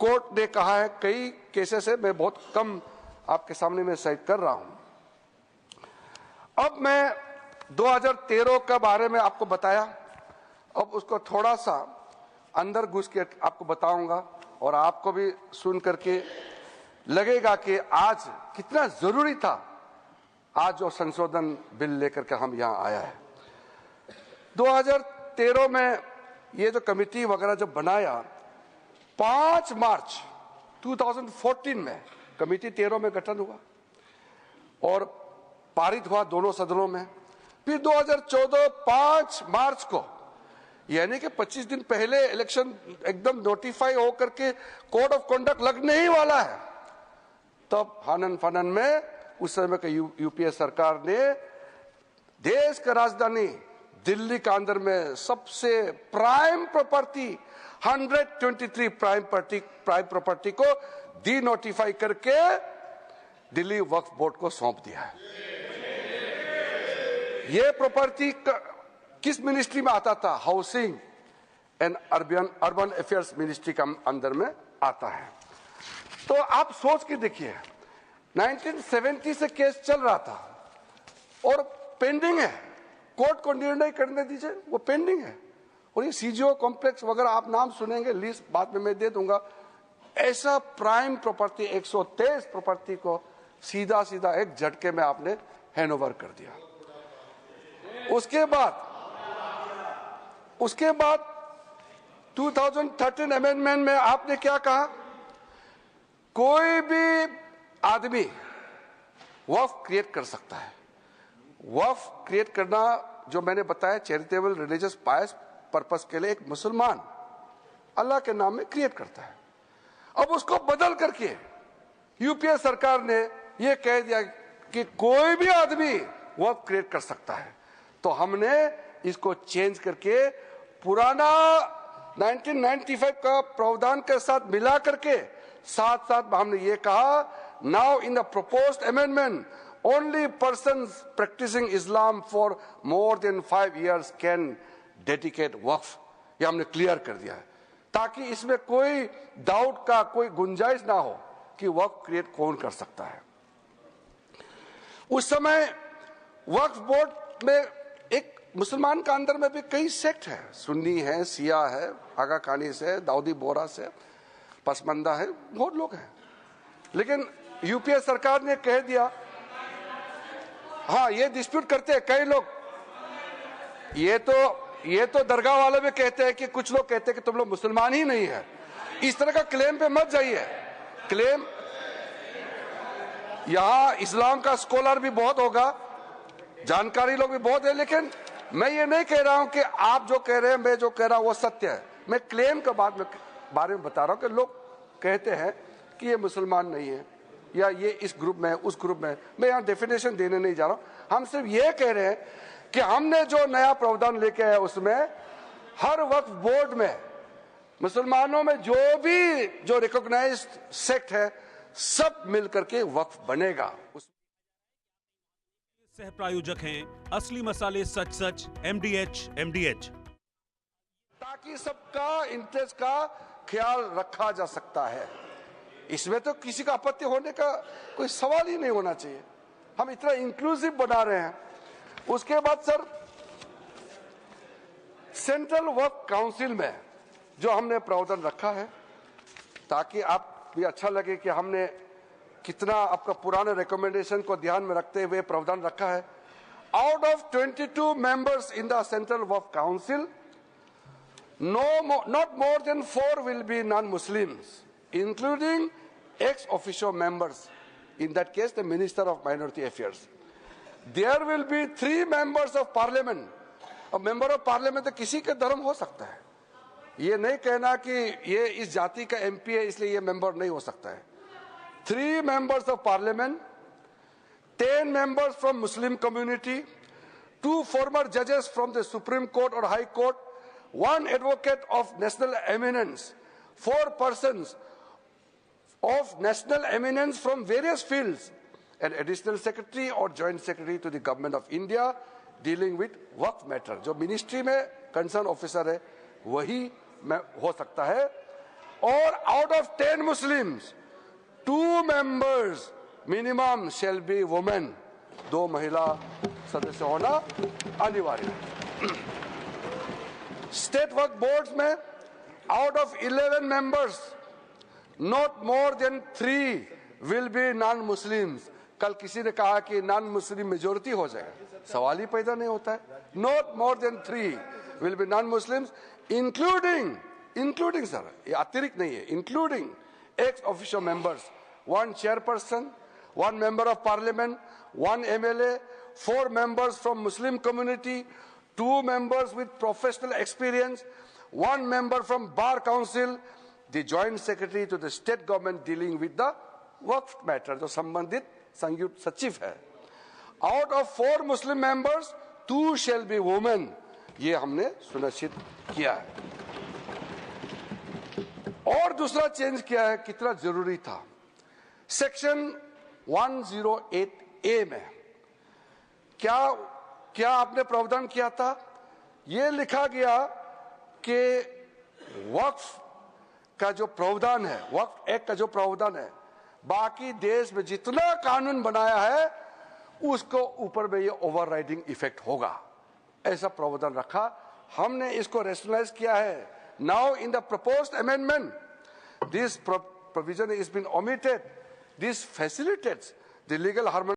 Court ने कहा है, कई केसेस है, मैं बहुत कम आपके सामने में साइट कर रहा हूं। अब मैं 2013 के बारे में आपको बताया, अब उसको थोड़ा सा अंदर घुस के आपको बताऊंगा और आपको भी सुन करके लगेगा कि आज कितना जरूरी था आज जो संशोधन बिल लेकर के हम यहां आया है। 2013 में ये जो कमेटी वगैरह जब बनाया, 5 मार्च 2014 में कमेटी 13 में गठन हुआ और पारित हुआ दोनों सदनों में। फिर 2014 5 मार्च को, यानी कि 25 दिन पहले इलेक्शन एकदम नोटिफाई होकर के कोड ऑफ कंडक्ट लगने ही वाला है, तब हनन फनन में उस समय का यूपीए सरकार ने देश का राजधानी दिल्ली के अंदर में सबसे प्राइम प्रॉपर्टी 123 प्राइम प्रॉपर्टी को डी नोटिफाई करके दिल्ली वक्फ बोर्ड को सौंप दिया है। ये प्रॉपर्टी किस मिनिस्ट्री में आता था? Housing and urban affairs ministry का अंदर में आता है। तो आप सोच के देखिए, 1970 से केस चल रहा था और पेंडिंग है, कोर्ट को निर्णय करने दीजिए, वो पेंडिंग है। और ये सीजीओ कॉम्प्लेक्स वगैरह आप नाम सुनेंगे, लिस्ट बाद में मैं दे दूंगा। ऐसा प्राइम प्रॉपर्टी 123 प्रॉपर्टी को सीधा सीधा एक झटके में आपने हैंडओवर कर दिया। उसके बाद 2013 अमेंडमेंट में आपने क्या कहा? कोई भी आदमी वक्फ क्रिएट कर सकता है। वक्फ क्रिएट करना, जो मैंने बताया, चैरिटेबल रिलीजियस पायस पर्पस के लिए एक मुसलमान अल्लाह के नाम में क्रिएट करता है। अब उसको बदल करके यूपीए सरकार ने यह कह दिया कि कोई भी आदमी वक्फ क्रिएट कर सकता है। तो हमने इसको चेंज करके पुराना 1995 का प्रावधान के साथ मिला करके साथ हमने ये कहा, now in the proposed amendment only persons practicing Islam for more than 5 years can dedicate Waqf. ये हमने क्लियर कर दिया है ताकि इसमें कोई डाउट का कोई गुंजाइश ना हो कि वक्फ क्रिएट कौन कर सकता है। उस समय वक्फ बोर्ड में एक मुसलमान का अंदर में भी कई सेक्ट है, सुन्नी है, सिया है, आगा खानी से, दाऊदी बोरा से, पसमंदा है, बहुत लोग हैं। लेकिन यूपीए सरकार ने कह दिया, हाँ ये डिस्प्यूट करते हैं कई लोग, ये तो दरगाह वाले भी कहते हैं कि कुछ लोग कहते हैं कि तुम लोग मुसलमान ही नहीं है। इस तरह का क्लेम पे मत जाइए। क्लेम, यहां इस्लाम का स्कॉलर भी बहुत होगा, जानकारी लोग भी बहुत है, लेकिन मैं ये नहीं कह रहा हूं कि आप जो कह रहे हैं, मैं जो कह रहा हूं वो सत्य है। मैं क्लेम के बारे में बता रहा हूं कि लोग कहते हैं कि ये मुसलमान नहीं है या ये इस ग्रुप में है, उस ग्रुप में है। मैं यहाँ डेफिनेशन देने नहीं जा रहा हूं। हम सिर्फ ये कह रहे हैं कि हमने जो नया प्रावधान लेके आया उसमें हर वक्फ बोर्ड में मुसलमानों में जो रिकॉग्नाइज्ड सेक्ट है सब मिलकर के वक्फ बनेगा। सह प्रायोजक हैं असली मसाले सच MDH ताकि सबका इंटरेस्ट का ख्याल रखा जा सकता है। इसमें तो किसी का आपत्ति होने का कोई सवाल ही नहीं होना चाहिए। हम इतना इंक्लूसिव बना रहे हैं। उसके बाद सर, सेंट्रल वक्फ काउंसिल में जो हमने प्रावधान रखा है, ताकि आप भी अच्छा लगे कि हमने कितना आपका पुराने रिकमेंडेशन को ध्यान में रखते हुए प्रावधान रखा है। Out of 22 members in the central Waqf council, not more than 4 will be non-Muslims, including ex-officio members. In that case, the Minister of Minority Affairs. There will be 3 members of Parliament. अब member of parliament तो किसी का धर्म हो सकता है। ये नहीं कहना कि ये इस जाति का MP है इसलिए ये मेंबर नहीं हो सकता है। 3 members of Parliament, 10 members from Muslim community, 2 former judges from the Supreme Court or High Court, 1 advocate of national eminence, 4 persons of national eminence from various fields, an additional secretary or joint secretary to the government of India dealing with Waqf matter. जो ministry में concern officer है वही हो सकता है। or out of 10 Muslims, 2 members minimum shall be women. 2 महिला सदस्य होना अनिवार्य है। स्टेट वर्क बोर्ड्स में out of 11 members, not more than 3 will be non-Muslims. कल किसी ने कहा कि non-Muslim majority हो जाएगा, सवाल ही पैदा नहीं होता है। Not more than 3 will be non-Muslims, including sir, ये अतिरिक्त नहीं है, including ex-officio members, 1 chairperson, 1 member of parliament, 1 MLA, 4 members from Muslim community, 2 members with professional experience, 1 member from Bar Council, the joint secretary to the state government dealing with the Waqf matter जो संबंधित संयुक्त सचिव है। Out of 4 Muslim members 2 shall be women, ये हमने सुनिश्चित किया है। और दूसरा चेंज किया है, कितना जरूरी था। सेक्शन 108A में क्या आपने प्रावधान किया था? ये लिखा गया कि वक्फ का जो प्रावधान है, वक्फ एक्ट का जो प्रावधान है, बाकी देश में जितना कानून बनाया है उसको ऊपर में ये ओवरराइडिंग इफेक्ट होगा, ऐसा प्रावधान रखा। हमने इसको रेशनलाइज किया है। Now in the proposed amendment this provision is been omitted. This facilitates the legal harmony